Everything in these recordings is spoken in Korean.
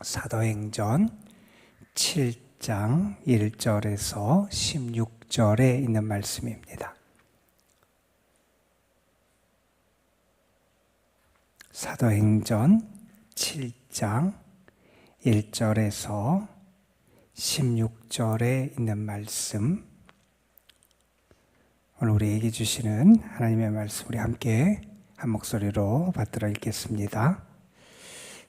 사도행전 7장 1절에서 16절에 있는 말씀입니다. 사도행전 7장 1절에서 16절에 있는 말씀, 오늘 우리에게 주시는 하나님의 말씀 우리 함께 한 목소리로 받들어 읽겠습니다.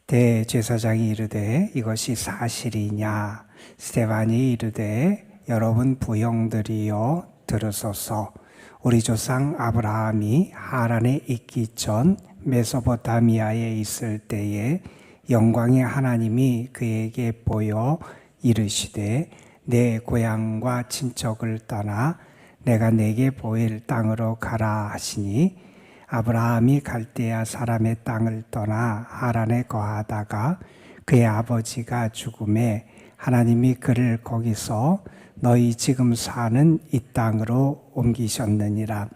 대제사장이 이르되 이것이 사실이냐? 스데반이 이르되 여러분 부형들이여 들으소서. 우리 조상 아브라함이 하란에 있기 전 메소포타미아에 있을 때에 영광의 하나님이 그에게 보여 이르시되 내 고향과 친척을 떠나 내가 내게 보일 땅으로 가라 하시니, 아브라함이 갈대아 사람의 땅을 떠나 하란에 거하다가 그의 아버지가 죽음에 하나님이 그를 거기서 너희 지금 사는 이 땅으로 옮기셨느니라.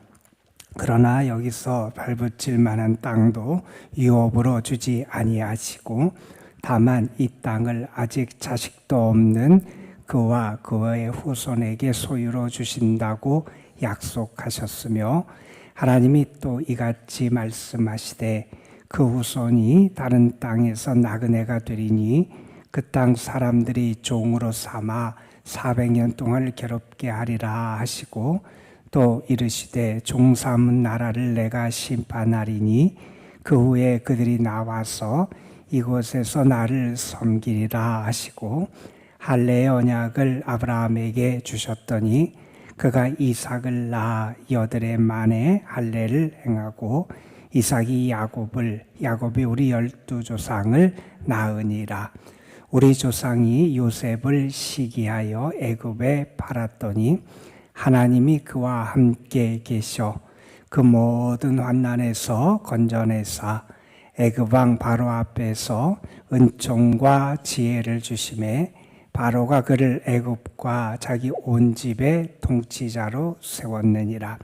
그러나 여기서 발붙일 만한 땅도 유업으로 주지 아니하시고 다만 이 땅을 아직 자식도 없는 그와 그의 후손에게 소유로 주신다고 약속하셨으며, 하나님이 또 이같이 말씀하시되 그 후손이 다른 땅에서 나그네가 되리니 그 땅 사람들이 종으로 삼아 400년 동안 괴롭게 하리라 하시고, 또 이르시되 종 삼은 나라를 내가 심판하리니 그 후에 그들이 나와서 이곳에서 나를 섬기리라 하시고, 할례의 언약을 아브라함에게 주셨더니 그가 이삭을 낳아 8해 만에 할례를 행하고 이삭이 야곱을, 야곱이 우리 12조상을 낳으니라. 우리 조상이 요셉을 시기하여 애굽에 팔았더니 하나님이 그와 함께 계셔 그 모든 환난에서 건져내사 애굽 왕 바로 앞에서 은총과 지혜를 주심에 바로가 그를 애굽과 자기 온 집의 통치자로 세웠느니라.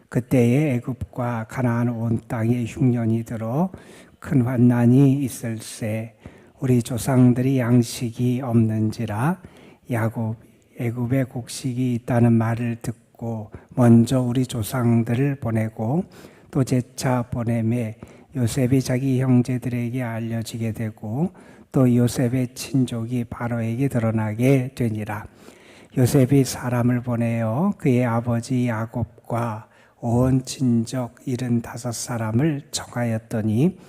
그때에 애굽과 가나안 온 땅에 흉년이 들어 큰 환난이 있을세. 우리 조상들이 양식이 없는지라 애굽에 곡식이 있다는 말을 듣고 먼저 우리 조상들을 보내고 또 재차 보내매 요셉이 자기 형제들에게 알려지게 되고 또 요셉의 친족이 바로에게 드러나게 되니라. 요셉이 사람을 보내어 그의 아버지 야곱과 온 친족 75사람을 청하였더니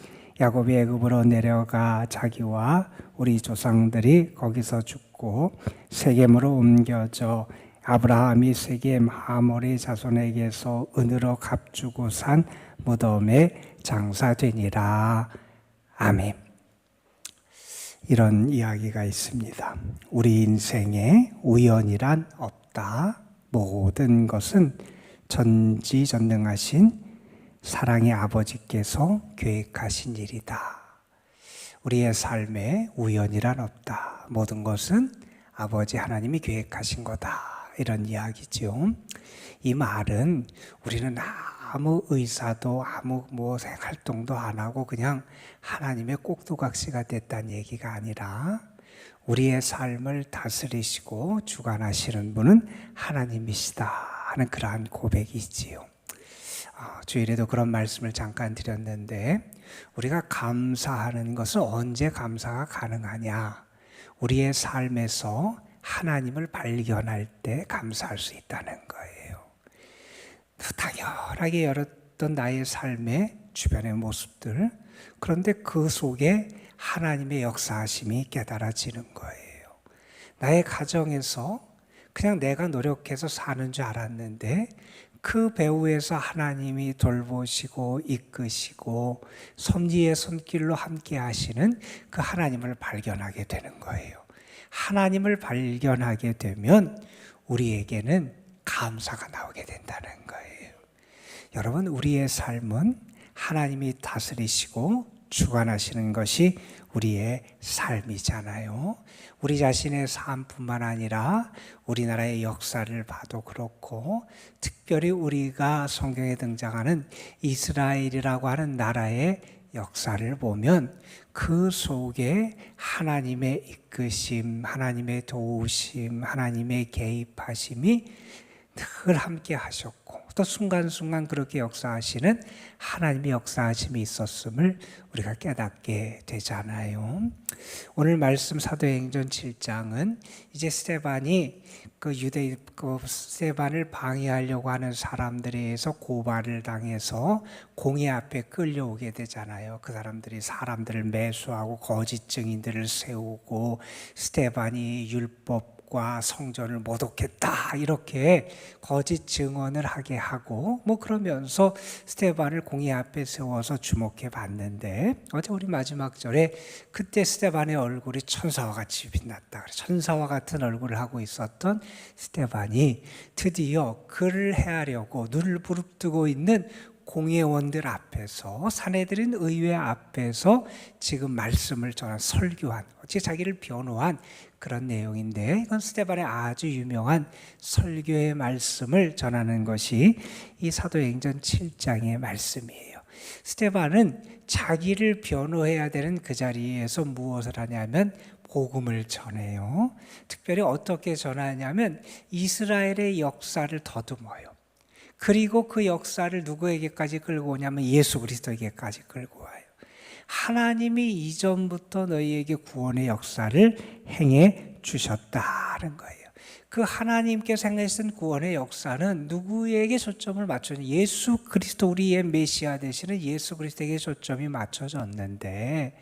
야곱이 애굽으로 내려가 자기와 우리 조상들이 거기서 죽고 세겜으로 옮겨져 아브라함이 세겜 하몰의 자손에게서 은으로 값주고 산 무덤에 장사되니라. 아멘. 이런 이야기가 있습니다. 우리 인생에 우연이란 없다. 모든 것은 전지전능하신 사랑의 아버지께서 계획하신 일이다. 우리의 삶에 우연이란 없다. 모든 것은 아버지 하나님이 계획하신 거다. 이런 이야기죠. 이 말은 우리는 아무 의사도 아무 활동도 안 하고 그냥 하나님의 꼭두각시가 됐다는 얘기가 아니라 우리의 삶을 다스리시고 주관하시는 분은 하나님이시다 하는 그러한 고백이지요. 주일에도 그런 말씀을 잠깐 드렸는데, 우리가 감사하는 것은 언제 감사가 가능하냐? 우리의 삶에서 하나님을 발견할 때 감사할 수 있다는 거예요. 당연하게 열었던 나의 삶의 주변의 모습들, 그런데 그 속에 하나님의 역사하심이 깨달아지는 거예요. 나의 가정에서 그냥 내가 노력해서 사는 줄 알았는데 그 배후에서 하나님이 돌보시고 이끄시고 섭리의 손길로 함께 하시는 그 하나님을 발견하게 되는 거예요. 하나님을 발견하게 되면 우리에게는 감사가 나오게 된다는 거예요. 여러분, 우리의 삶은 하나님이 다스리시고 주관하시는 것이 우리의 삶이잖아요. 우리 자신의 삶뿐만 아니라 우리나라의 역사를 봐도 그렇고, 특별히 우리가 성경에 등장하는 이스라엘이라고 하는 나라의 역사를 보면 그 속에 하나님의 이끄심, 하나님의 도우심, 하나님의 개입하심이 늘 함께 하셨고 또 순간순간 그렇게 역사하시는 하나님의 역사하심이 있었음을 우리가 깨닫게 되잖아요. 오늘 말씀 사도행전 7장은 이제 스데반이 스데반을 방해하려고 하는 사람들에 의해서 고발을 당해서 공회 앞에 끌려오게 되잖아요. 그 사람들이 사람들을 매수하고 거짓 증인들을 세우고 스데반이 율법과 성전을 모독했다 이렇게 거짓 증언을 하게 하고 그러면서 스데반을 공회 앞에 세워서 주목해 봤는데 어제 우리 마지막 절에 그때 스데반의 얼굴이 천사와 같이 빛났다. 천사와 같은 얼굴을 하고 있었던 스데반이 드디어 그를 해하려고 눈을 부릅뜨고 있는 공회원들 앞에서 사내들인 의회 앞에서 지금 말씀을 전한 설교한 자기를 변호한 그런 내용인데 이건 스데반의 아주 유명한 설교의 말씀을 전하는 것이 이 사도행전 7장의 말씀이에요. 스데반은 자기를 변호해야 되는 그 자리에서 무엇을 하냐면 복음을 전해요. 특별히 어떻게 전하냐면 이스라엘의 역사를 더듬어요. 그리고 그 역사를 누구에게까지 끌고 오냐면 예수 그리스도에게까지 끌고 와요. 하나님이 이전부터 너희에게 구원의 역사를 행해 주셨다는 거예요. 그 하나님께서 행하신 구원의 역사는 누구에게 초점을 맞추는 예수 그리스도 우리의 메시아 되시는 예수 그리스도에게 초점이 맞춰졌는데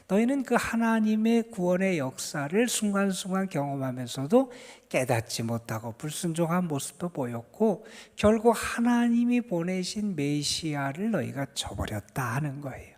너희는 그 하나님의 구원의 역사를 순간순간 경험하면서도 깨닫지 못하고 불순종한 모습도 보였고 결국 하나님이 보내신 메시아를 너희가 저버렸다 하는 거예요.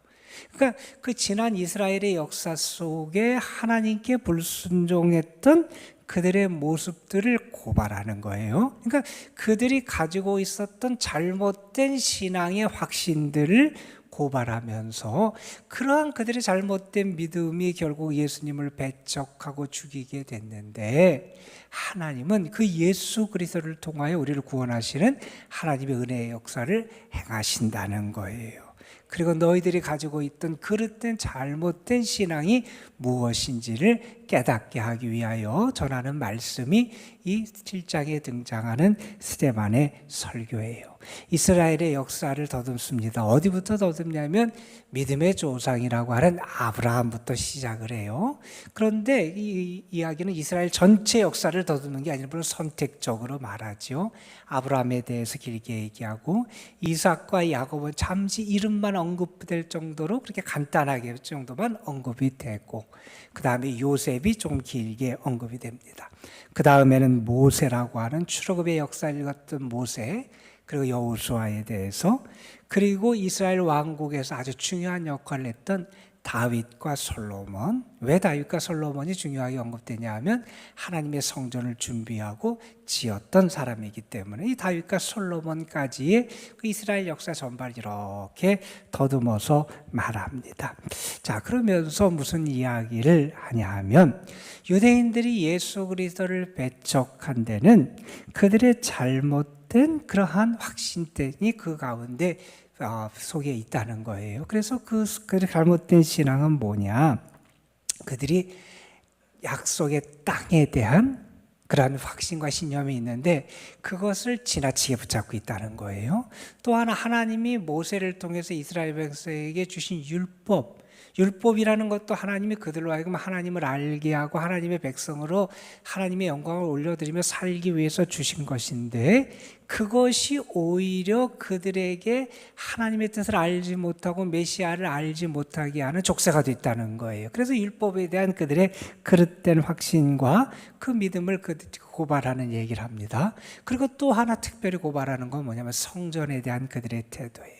그러니까 그 지난 이스라엘의 역사 속에 하나님께 불순종했던 그들의 모습들을 고발하는 거예요. 그러니까 그들이 가지고 있었던 잘못된 신앙의 확신들을 고발하면서 그러한 그들의 잘못된 믿음이 결국 예수님을 배척하고 죽이게 됐는데 하나님은 그 예수 그리스도를 통하여 우리를 구원하시는 하나님의 은혜의 역사를 행하신다는 거예요. 그리고 너희들이 가지고 있던 그릇된 잘못된 신앙이 무엇인지를 깨닫게 하기 위하여 전하는 말씀이 이 7장에 등장하는 스데반의 설교예요. 이스라엘의 역사를 더듬습니다. 어디부터 더듬냐면 믿음의 조상이라고 하는 아브라함부터 시작을 해요. 그런데 이 이야기는 이스라엘 전체 역사를 더듬는 게 아니라 물론 선택적으로 말하죠. 아브라함에 대해서 길게 얘기하고 이삭과 야곱은 잠시 이름만 언급될 정도로 그렇게 간단하게 정도만 언급이 되고 그 다음에 요셉이 좀 길게 언급이 됩니다. 그 다음에는 모세라고 하는 출애굽의 역사를 읽었던 모세 그리고 여호수아에 대해서 그리고 이스라엘 왕국에서 아주 중요한 역할을 했던 다윗과 솔로몬. 왜 다윗과 솔로몬이 중요하게 언급되냐 하면 하나님의 성전을 준비하고 지었던 사람이기 때문에 이 다윗과 솔로몬까지의 그 이스라엘 역사 전반을 이렇게 더듬어서 말합니다. 자, 그러면서 무슨 이야기를 하냐 하면 유대인들이 예수 그리스도를 배척한 데는 그들의 잘못된 그러한 확신들이 그 가운데 속에 있다는 거예요. 그래서 그들의 잘못된 신앙은 뭐냐? 그들이 약속의 땅에 대한 그러한 확신과 신념이 있는데 그것을 지나치게 붙잡고 있다는 거예요. 또 하나 하나님이 모세를 통해서 이스라엘 백성에게 주신 율법이라는 것도 하나님이 그들로 하여금 하나님을 알게 하고 하나님의 백성으로 하나님의 영광을 올려드리며 살기 위해서 주신 것인데 그것이 오히려 그들에게 하나님의 뜻을 알지 못하고 메시아를 알지 못하게 하는 족쇄가 됐다는 거예요. 그래서 율법에 대한 그들의 그릇된 확신과 그 믿음을 고발하는 얘기를 합니다. 그리고 또 하나 특별히 고발하는 건 뭐냐면 성전에 대한 그들의 태도예요.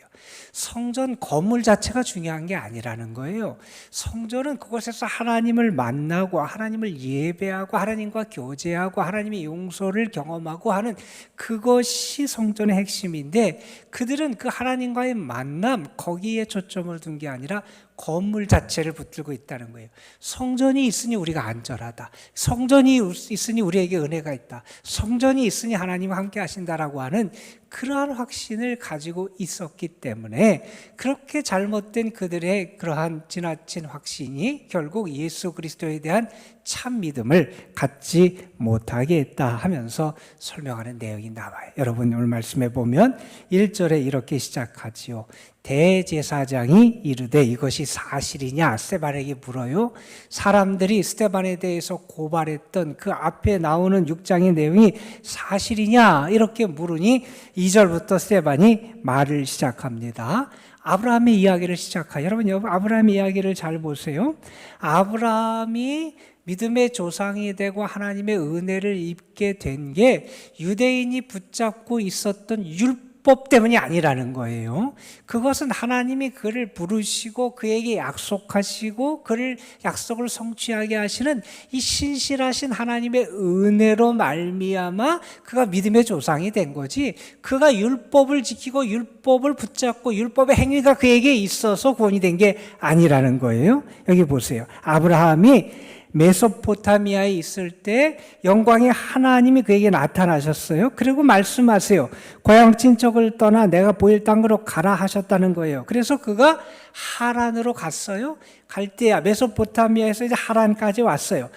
성전 건물 자체가 중요한 게 아니라는 거예요. 성전은 그곳에서 하나님을 만나고 하나님을 예배하고 하나님과 교제하고 하나님의 용서를 경험하고 하는 그것이 성전의 핵심인데 그들은 그 하나님과의 만남 거기에 초점을 둔 게 아니라 건물 자체를 붙들고 있다는 거예요. 성전이 있으니 우리가 안전하다. 성전이 있으니 우리에게 은혜가 있다. 성전이 있으니 하나님과 함께 하신다라고 하는 그러한 확신을 가지고 있었기 때문에 그렇게 잘못된 그들의 그러한 지나친 확신이 결국 예수 그리스도에 대한 참 믿음을 갖지 못하게 했다 하면서 설명하는 내용이 나와요. 여러분 오늘 말씀해 보면 1절에 이렇게 시작하지요. 대제사장이 이르되 이것이 사실이냐 스데반에게 물어요. 사람들이 스데반에 대해서 고발했던 그 앞에 나오는 6장의 내용이 사실이냐 이렇게 물으니 2절부터 스데반이 말을 시작합니다. 아브라함의 이야기를 시작해요. 여러분 아브라함의 이야기를 잘 보세요. 아브라함이 믿음의 조상이 되고 하나님의 은혜를 입게 된 게 유대인이 붙잡고 있었던 율법 때문이 아니라는 거예요. 그것은 하나님이 그를 부르시고 그에게 약속하시고 그를 약속을 성취하게 하시는 이 신실하신 하나님의 은혜로 말미암아 그가 믿음의 조상이 된 거지, 그가 율법을 지키고 율법을 붙잡고 율법의 행위가 그에게 있어서 구원이 된 게 아니라는 거예요. 여기 보세요. 아브라함이 메소포타미아에 있을 때 영광의 하나님이 그에게 나타나셨어요. 그리고 말씀하세요. 고향 친척을 떠나 내가 보일 땅으로 가라 하셨다는 거예요. 그래서 그가 하란으로 갔어요. 갈대아 메소포타미아에서 이제 하란까지 왔어요.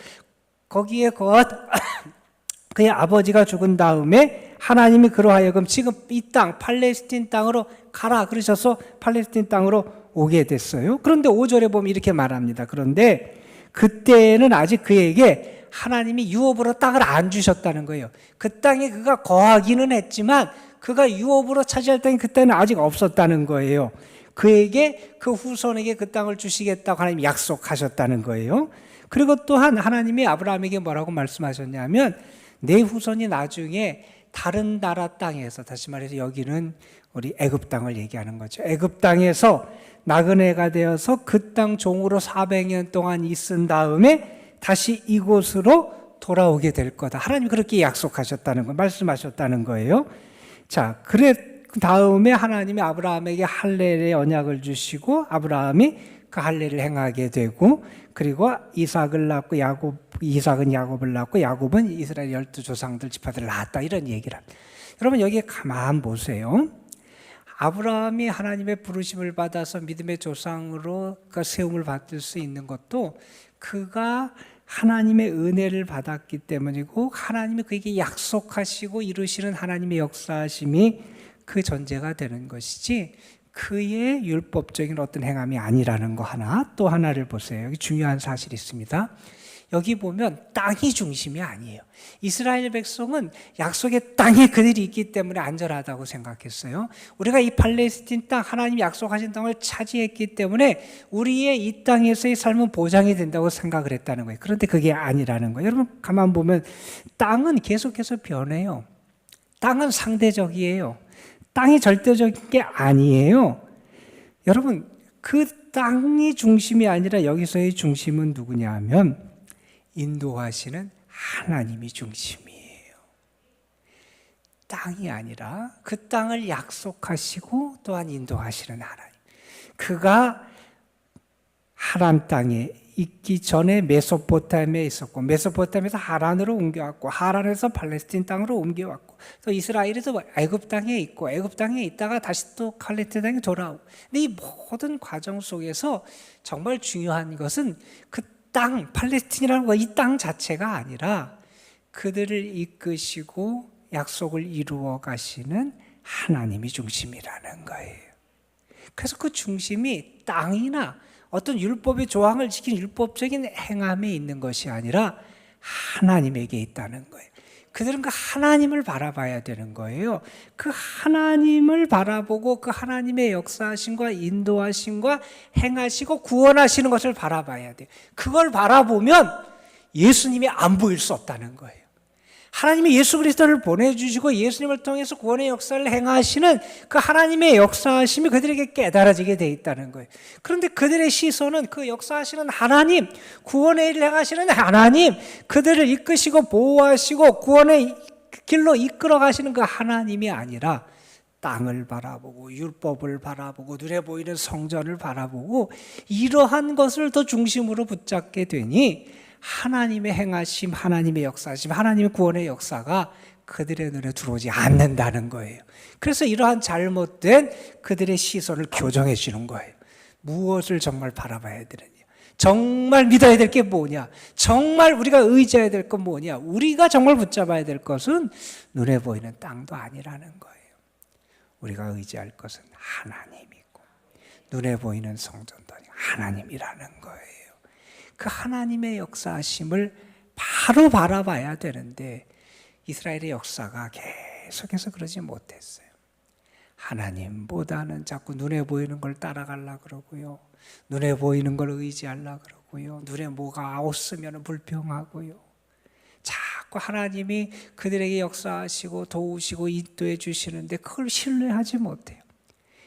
거기에 그의 아버지가 죽은 다음에 하나님이 그로 하여금 지금 이 땅 팔레스틴 땅으로 가라 그러셔서 팔레스틴 땅으로 오게 됐어요. 그런데 5절에 보면 이렇게 말합니다. 그런데 그때는 아직 그에게 하나님이 유업으로 땅을 안 주셨다는 거예요. 그 땅에 그가 거하기는 했지만 그가 유업으로 차지할 땅이 그때는 아직 없었다는 거예요. 그에게 그 후손에게 그 땅을 주시겠다고 하나님이 약속하셨다는 거예요. 그리고 또한 하나님이 아브라함에게 뭐라고 말씀하셨냐면 내 후손이 나중에 다른 나라 땅에서, 다시 말해서 여기는 우리 애굽 땅을 얘기하는 거죠. 애굽 땅에서 나그네가 되어서 그 땅 종으로 400년 동안 있은 다음에 다시 이곳으로 돌아오게 될 거다. 하나님이 그렇게 약속하셨다는 거, 말씀하셨다는 거예요. 자, 그래 다음에 하나님이 아브라함에게 할례의 언약을 주시고 아브라함이 그 할례를 행하게 되고, 그리고 이삭을 낳고 이삭은 야곱을 낳고 야곱은 이스라엘 12조상들 지파들을 낳았다, 이런 얘기를 합니다. 여러분 여기에 가만 보세요. 아브라함이 하나님의 부르심을 받아서 믿음의 조상으로 세움을 받을 수 있는 것도 그가 하나님의 은혜를 받았기 때문이고 하나님이 그에게 약속하시고 이루시는 하나님의 역사하심이 그 전제가 되는 것이지 그의 율법적인 어떤 행함이 아니라는 거 하나, 또 하나를 보세요. 여기 중요한 사실이 있습니다. 여기 보면 땅이 중심이 아니에요. 이스라엘 백성은 약속의 땅에 그들이 있기 때문에 안전하다고 생각했어요. 우리가 이 팔레스틴 땅, 하나님이 약속하신 땅을 차지했기 때문에 우리의 이 땅에서의 삶은 보장이 된다고 생각을 했다는 거예요. 그런데 그게 아니라는 거예요. 여러분 가만 보면 땅은 계속해서 변해요. 땅은 상대적이에요. 땅이 절대적인 게 아니에요. 여러분 그 땅이 중심이 아니라 여기서의 중심은 누구냐 하면 인도하시는 하나님이 중심이에요. 땅이 아니라 그 땅을 약속하시고 또한 인도하시는 하나님. 그가 하란 땅에 있기 전에 메소포타미아에 있었고 메소포타미아에서 하란으로 옮겨왔고 하란에서 팔레스틴 땅으로 옮겨왔고 또 이스라엘에서 애굽 땅에 있고 애굽 땅에 있다가 다시 또 팔레스틴 땅에 돌아오고. 근데 이 모든 과정 속에서 정말 중요한 것은 그 땅, 팔레스틴이라는 거, 이 땅 자체가 아니라 그들을 이끄시고 약속을 이루어 가시는 하나님이 중심이라는 거예요. 그래서 그 중심이 땅이나 어떤 율법의 조항을 지키는 율법적인 행함에 있는 것이 아니라 하나님에게 있다는 거예요. 그들은 그 하나님을 바라봐야 되는 거예요. 그 하나님을 바라보고 그 하나님의 역사하심과 인도하심과 행하시고 구원하시는 것을 바라봐야 돼요. 그걸 바라보면 예수님이 안 보일 수 없다는 거예요. 하나님이 예수 그리스도를 보내주시고 예수님을 통해서 구원의 역사를 행하시는 그 하나님의 역사하심이 그들에게 깨달아지게 돼 있다는 거예요. 그런데 그들의 시선은 그 역사하시는 하나님, 구원의 일을 행하시는 하나님, 그들을 이끄시고 보호하시고 구원의 길로 이끌어 가시는 그 하나님이 아니라 땅을 바라보고 율법을 바라보고 눈에 보이는 성전을 바라보고 이러한 것을 더 중심으로 붙잡게 되니 하나님의 행하심, 하나님의 역사심, 하나님의 구원의 역사가 그들의 눈에 들어오지 않는다는 거예요. 그래서 이러한 잘못된 그들의 시선을 교정해 주는 거예요. 무엇을 정말 바라봐야 되느냐, 정말 믿어야 될 게 뭐냐, 정말 우리가 의지해야 될 건 뭐냐, 우리가 정말 붙잡아야 될 것은 눈에 보이는 땅도 아니라는 거예요. 우리가 의지할 것은 하나님이고 눈에 보이는 성전도 아니고 하나님이라는 거예요. 그 하나님의 역사하심을 바로 바라봐야 되는데 이스라엘의 역사가 계속해서 그러지 못했어요. 하나님보다는 자꾸 눈에 보이는 걸 따라가려고 그러고요, 눈에 보이는 걸 의지하려고 그러고요, 눈에 뭐가 없으면 불평하고요, 자꾸 하나님이 그들에게 역사하시고 도우시고 인도해 주시는데 그걸 신뢰하지 못해요.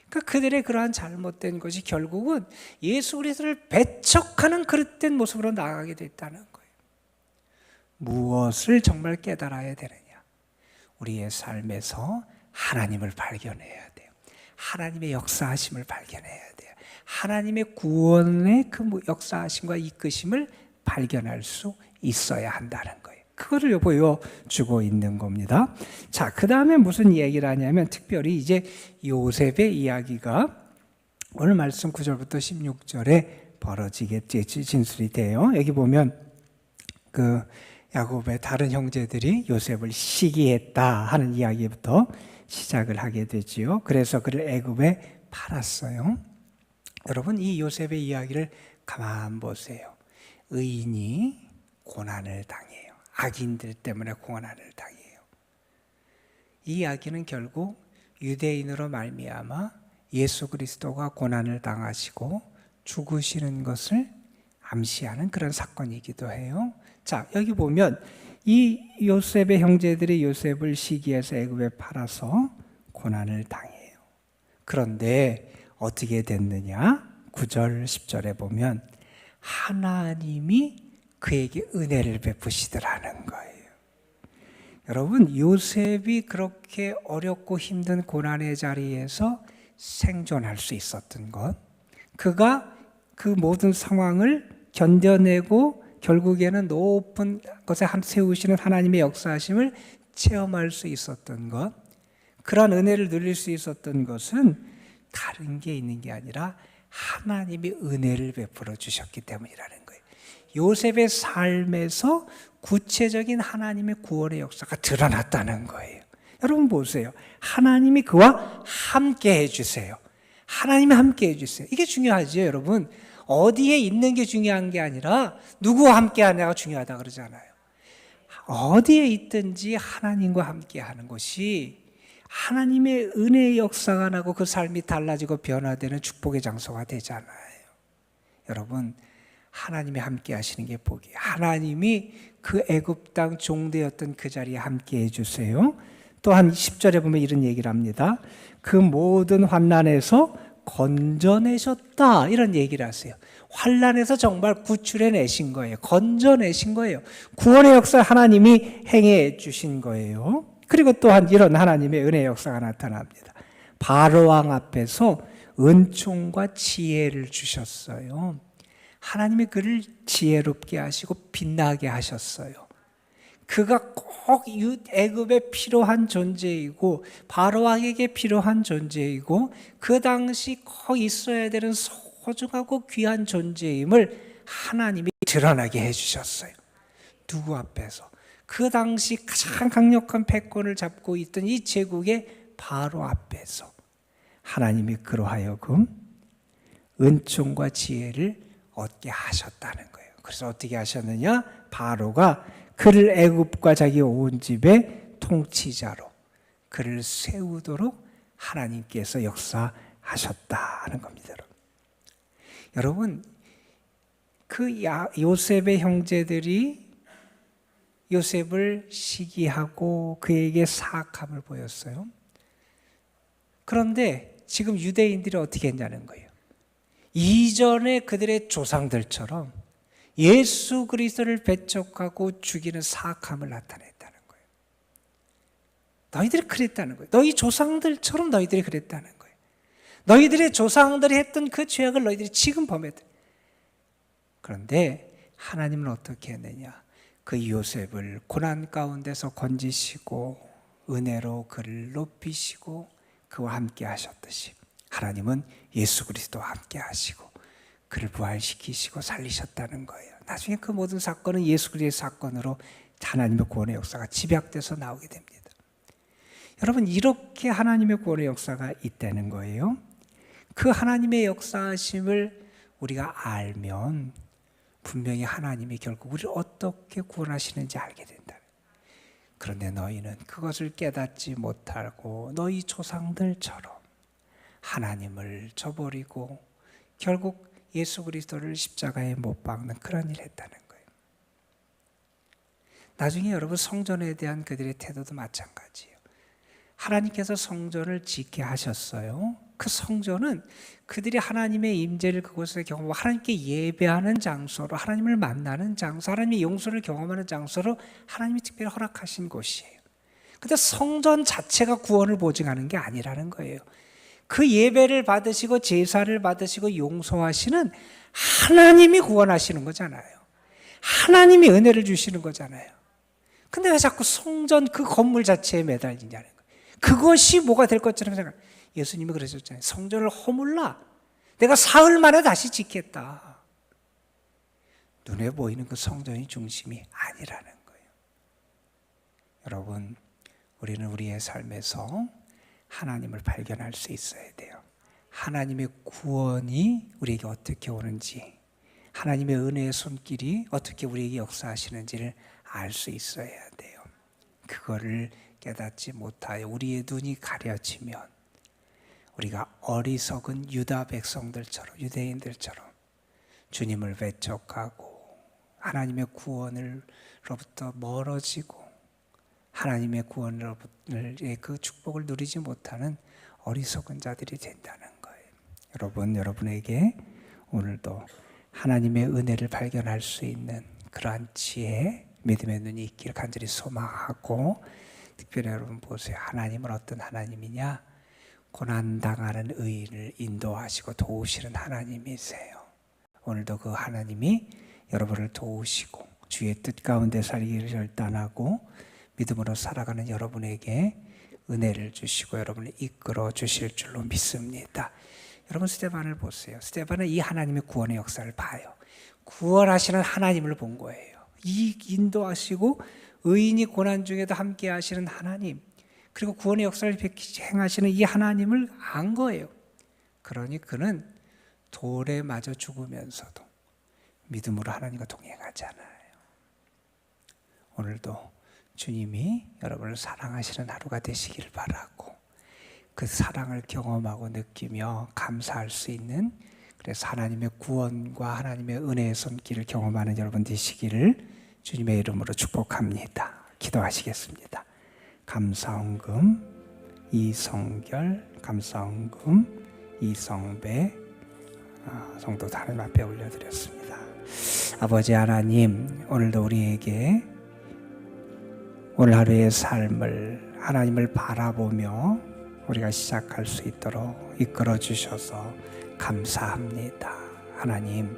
그러니까 그들의 그러한 잘못된 것이 결국은 예수 그리스도를 배척하는 그릇된 모습으로 나아가게 됐다는 거예요. 무엇을 정말 깨달아야 되느냐? 우리의 삶에서 하나님을 발견해야 돼요. 하나님의 역사하심을 발견해야 돼요. 하나님의 구원의 그 역사하심과 이끄심을 발견할 수 있어야 한다는 거예요. 그거를 보여주고 있는 겁니다. 자, 그 다음에 무슨 얘기를 하냐면 특별히 이제 요셉의 이야기가 오늘 말씀 9절부터 16절에 벌어지겠지, 진술이 돼요. 여기 보면 그 야곱의 다른 형제들이 요셉을 시기했다 하는 이야기부터 시작을 하게 되지요. 그래서 그를 애굽에 팔았어요. 여러분, 이 요셉의 이야기를 가만 보세요. 의인이 고난을 당해요. 악인들 때문에 고난을 당해요. 이 이야기는 결국 유대인으로 말미암아 예수 그리스도가 고난을 당하시고 죽으시는 것을 암시하는 그런 사건이기도 해요. 자, 여기 보면 이 요셉의 형제들이 요셉을 시기해서 애굽에 팔아서 고난을 당해요. 그런데 어떻게 됐느냐? 9절 10절에 보면 하나님이 그에게 은혜를 베푸시더라는 거예요. 여러분, 요셉이 그렇게 어렵고 힘든 고난의 자리에서 생존할 수 있었던 것, 그가 그 모든 상황을 견뎌내고 결국에는 높은 것에 세우시는 하나님의 역사하심을 체험할 수 있었던 것, 그러한 은혜를 누릴 수 있었던 것은 다른 게 있는 게 아니라 하나님이 은혜를 베풀어 주셨기 때문이라는 거예요. 요셉의 삶에서 구체적인 하나님의 구원의 역사가 드러났다는 거예요. 여러분 보세요. 하나님이 그와 함께 해주세요. 하나님이 함께 해주세요. 이게 중요하죠, 여러분. 어디에 있는 게 중요한 게 아니라 누구와 함께 하냐가 중요하다 그러잖아요. 어디에 있든지 하나님과 함께 하는 것이 하나님의 은혜의 역사가 나고 그 삶이 달라지고 변화되는 축복의 장소가 되잖아요. 여러분, 하나님이 함께 하시는 게 복이에요. 하나님이 그 애굽 땅 종되었던 그 자리에 함께 해주세요. 또한 10절에 보면 이런 얘기를 합니다. 그 모든 환난에서 건져내셨다, 이런 얘기를 하세요. 환난에서 정말 구출해내신 거예요. 건져내신 거예요. 구원의 역사 하나님이 행해 주신 거예요. 그리고 또한 이런 하나님의 은혜의 역사가 나타납니다. 바로왕 앞에서 은총과 지혜를 주셨어요. 하나님이 그를 지혜롭게 하시고 빛나게 하셨어요. 그가 꼭 애굽에 필요한 존재이고 바로왕에게 필요한 존재이고 그 당시 꼭 있어야 되는 소중하고 귀한 존재임을 하나님이 드러나게 해주셨어요. 누구 앞에서? 그 당시 가장 강력한 패권을 잡고 있던 이 제국의 바로 앞에서 하나님이 그로 하여금 은총과 지혜를 얻게 하셨다는 거예요. 그래서 어떻게 하셨느냐? 바로가 그를 애굽과 자기 온 집의 통치자로 그를 세우도록 하나님께서 역사하셨다는 겁니다. 여러분, 그 요셉의 형제들이 요셉을 시기하고 그에게 사악함을 보였어요. 그런데 지금 유대인들이 어떻게 했냐는 거예요. 이전에 그들의 조상들처럼 예수 그리스도를 배척하고 죽이는 사악함을 나타냈다는 거예요. 너희들이 그랬다는 거예요. 너희 조상들처럼 너희들이 그랬다는 거예요. 너희들의 조상들이 했던 그 죄악을 너희들이 지금 범했다. 그런데 하나님은 어떻게 했느냐? 그 요셉을 고난 가운데서 건지시고 은혜로 그를 높이시고 그와 함께 하셨듯이 하나님은 예수 그리스도와 함께 하시고 그를 부활시키시고 살리셨다는 거예요. 나중에 그 모든 사건은 예수 그리스도의 사건으로 하나님의 구원의 역사가 집약돼서 나오게 됩니다. 여러분, 이렇게 하나님의 구원의 역사가 있다는 거예요. 그 하나님의 역사하심을 우리가 알면 분명히 하나님이 결국 우리를 어떻게 구원하시는지 알게 된다. 그런데 너희는 그것을 깨닫지 못하고 너희 조상들처럼 하나님을 저버리고 결국 예수 그리스도를 십자가에 못 박는 그런 일을 했다는 거예요. 나중에 여러분 성전에 대한 그들의 태도도 마찬가지예요. 하나님께서 성전을 짓게 하셨어요. 그 성전은 그들이 하나님의 임재를 그곳에 경험하고 하나님께 예배하는 장소로, 하나님을 만나는 장소, 하나님의 용서를 경험하는 장소로 하나님이 특별히 허락하신 곳이에요. 그런데 성전 자체가 구원을 보증하는 게 아니라는 거예요. 그 예배를 받으시고 제사를 받으시고 용서하시는 하나님이 구원하시는 거잖아요. 하나님이 은혜를 주시는 거잖아요. 근데 왜 자꾸 성전 그 건물 자체에 매달리냐는 거예요. 그것이 뭐가 될 것처럼 생각. 예수님이 그러셨잖아요. 성전을 허물라. 내가 사흘 만에 다시 짓겠다. 눈에 보이는 그 성전이 중심이 아니라는 거예요. 여러분, 우리는 우리의 삶에서 하나님을 발견할 수 있어야 돼요. 하나님의 구원이 우리에게 어떻게 오는지, 하나님의 은혜의 손길이 어떻게 우리에게 역사하시는지를 알 수 있어야 돼요. 그거를 깨닫지 못하여 우리의 눈이 가려지면 우리가 어리석은 유다 백성들처럼, 유대인들처럼 주님을 배척하고 하나님의 구원으로부터 멀어지고 하나님의 구원의 그 축복을 누리지 못하는 어리석은 자들이 된다는 거예요. 여러분에게 오늘도 하나님의 은혜를 발견할 수 있는 그러한 지혜, 믿음의 눈이 있기를 간절히 소망하고, 특별히 여러분 보세요. 하나님은 어떤 하나님이냐? 고난당하는 의인을 인도하시고 도우시는 하나님이세요. 오늘도 그 하나님이 여러분을 도우시고 주의 뜻 가운데 살기를 결단하고 믿음으로 살아가는 여러분에게 은혜를 주시고 여러분을 이끌어 주실 줄로 믿습니다. 여러분, 스데반을 보세요. 스데반은 이 하나님의 구원의 역사를 봐요. 구원하시는 하나님을 본 거예요. 이 인도하시고 의인이 고난 중에도 함께 하시는 하나님, 그리고 구원의 역사를 행하시는 이 하나님을 안 거예요. 그러니 그는 돌에 맞아 죽으면서도 믿음으로 하나님과 동행하잖아요. 오늘도 주님이 여러분을 사랑하시는 하루가 되시기를 바라고, 그 사랑을 경험하고 느끼며 감사할 수 있는, 그래서 하나님의 구원과 하나님의 은혜의 손길을 경험하는 여러분 되시기를 주님의 이름으로 축복합니다. 기도하시겠습니다. 감사헌금 이성결, 감사헌금 이성배 성도 하나님 앞에 올려드렸습니다. 아버지 하나님, 오늘도 우리에게 오늘 하루의 삶을 하나님을 바라보며 우리가 시작할 수 있도록 이끌어 주셔서 감사합니다. 하나님,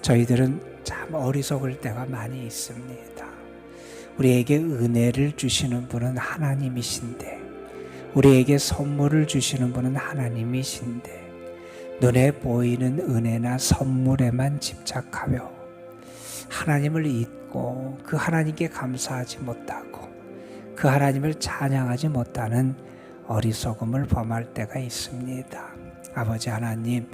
저희들은 참 어리석을 때가 많이 있습니다. 우리에게 은혜를 주시는 분은 하나님이신데, 우리에게 선물을 주시는 분은 하나님이신데, 눈에 보이는 은혜나 선물에만 집착하며 하나님을 잊고 그 하나님께 감사하지 못하고 그 하나님을 찬양하지 못하는 어리석음을 범할 때가 있습니다. 아버지 하나님,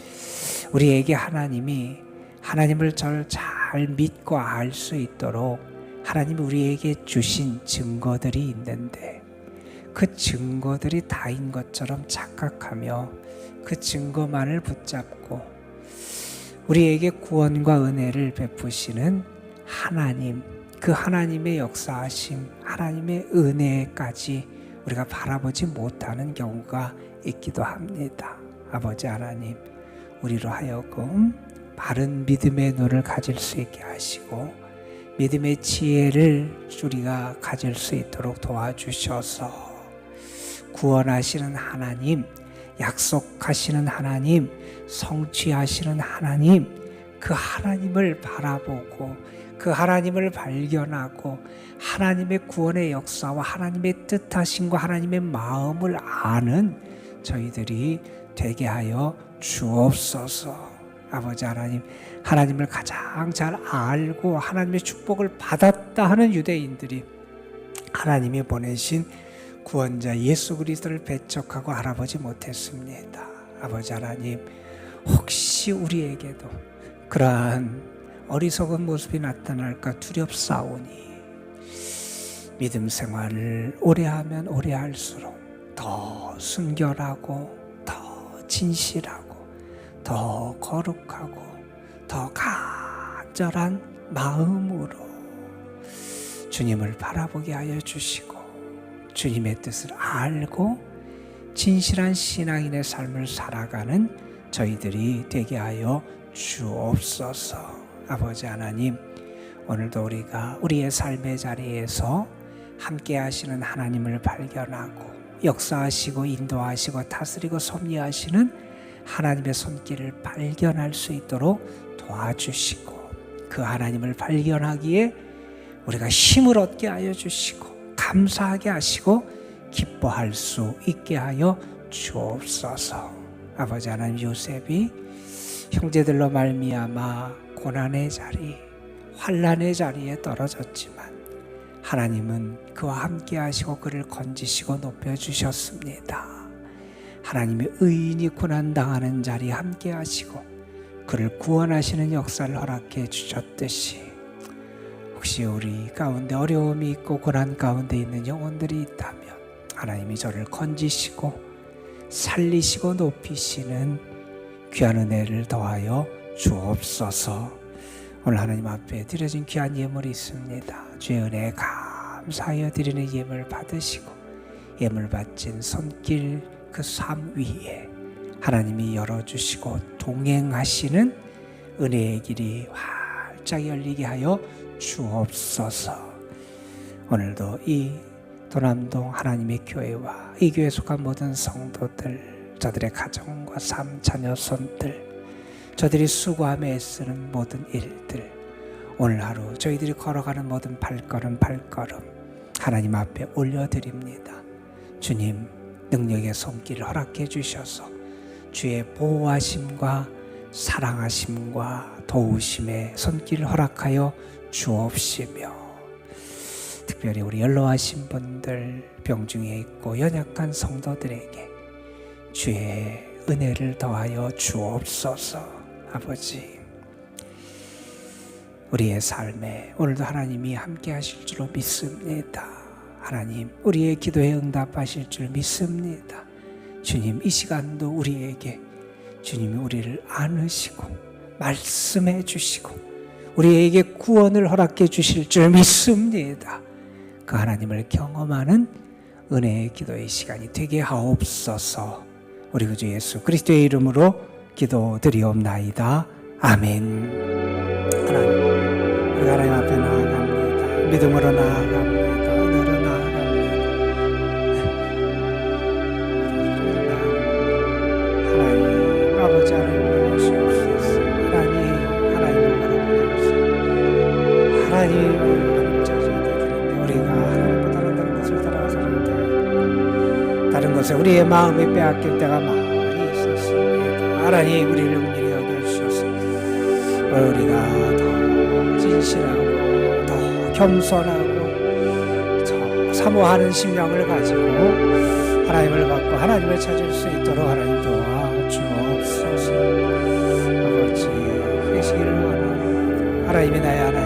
우리에게 하나님을 잘 믿고 알 수 있도록 하나님이 우리에게 주신 증거들이 있는데, 그 증거들이 다인 것처럼 착각하며 그 증거만을 붙잡고 우리에게 구원과 은혜를 베푸시는 하나님, 그 하나님의 역사하심, 하나님의 은혜까지 우리가 바라보지 못하는 경우가 있기도 합니다. 아버지 하나님, 우리로 하여금 바른 믿음의 눈을 가질 수 있게 하시고 믿음의 지혜를 우리가 가질 수 있도록 도와주셔서 구원하시는 하나님, 약속하시는 하나님, 성취하시는 하나님, 그 하나님을 바라보고 그 하나님을 발견하고 하나님의 구원의 역사와 하나님의 뜻하심과 하나님의 마음을 아는 저희들이 되게 하여 주옵소서. 아버지 하나님, 하나님을 가장 잘 알고 하나님의 축복을 받았다 하는 유대인들이 하나님이 보내신 구원자 예수 그리스도를 배척하고 알아보지 못했습니다. 아버지 하나님, 혹시 우리에게도 그러한 어리석은 모습이 나타날까 두렵사오니 믿음 생활을 오래하면 오래할수록 더 순결하고 더 진실하고 더 거룩하고 더 간절한 마음으로 주님을 바라보게 하여 주시고 주님의 뜻을 알고 진실한 신앙인의 삶을 살아가는 저희들이 되게 하여 주옵소서. 아버지 하나님, 오늘도 우리가 우리의 삶의 자리에서 함께 하시는 하나님을 발견하고 역사하시고 인도하시고 다스리고 섭리하시는 하나님의 손길을 발견할 수 있도록 도와주시고 그 하나님을 발견하기에 우리가 힘을 얻게 하여 주시고 감사하게 하시고 기뻐할 수 있게 하여 주옵소서. 아버지 하나님, 요셉이 형제들로 말미암아 고난의 자리, 환난의 자리에 떨어졌지만 하나님은 그와 함께 하시고 그를 건지시고 높여주셨습니다. 하나님이 의인이 고난당하는 자리에 함께 하시고 그를 구원하시는 역사를 허락해 주셨듯이 혹시 우리 가운데 어려움이 있고 고난 가운데 있는 영혼들이 있다면 하나님이 저를 건지시고 살리시고 높이시는 귀한 은혜를 더하여 주옵소서. 오늘 하나님 앞에 드려진 귀한 예물이 있습니다. 주의 은혜에 감사하여 드리는 예물 받으시고 예물 바친 손길 그 삶 위에 하나님이 열어주시고 동행하시는 은혜의 길이 활짝 열리게 하여 주옵소서. 오늘도 이 도남동 하나님의 교회와 이 교회에 속한 모든 성도들, 저들의 가정과 삶, 자녀, 손들, 저들이 수고하며 애쓰는 모든 일들, 오늘 하루 저희들이 걸어가는 모든 발걸음 하나님 앞에 올려드립니다. 주님, 능력의 손길을 허락해 주셔서 주의 보호하심과 사랑하심과 도우심의 손길을 허락하여 주옵시며 특별히 우리 연로하신 분들, 병중에 있고 연약한 성도들에게 주의 은혜를 더하여 주옵소서. 아버지, 우리의 삶에 오늘도 하나님이 함께 하실 줄로 믿습니다. 하나님, 우리의 기도에 응답하실 줄 믿습니다. 주님, 이 시간도 우리에게 주님이 우리를 안으시고 말씀해 주시고 우리에게 구원을 허락해 주실 줄 믿습니다. 그 하나님을 경험하는 은혜의 기도의 시간이 되게 하옵소서. 우리 구주 예수 그리스도의 이름으로 기도드리옵나이다. 아멘. 하나님, 우리가 하나님 앞에 나아갑니다. 믿음으로 나아갑니다. 은혜로 나아갑니다. 하나님, 아버지 하나님 주옵소서. 하나님을 바라보옵소서. 하나님 찾아드리는데 우리가 하나님보다는 다른 것을 따라가서는 다른 것에 우리의 마음이 빼앗길 때가 많이 있었습니다. 하나님, 우리를 긍휼히 여겨주셔서 우리가 더 진실하고 더 겸손하고 더 사모하는 심령을 가지고 하나님을 받고 하나님을 찾을 수 있도록 하나님 도와주옵소서. 아버지, 되시기를 원합니다. 하나님이 나의 하나님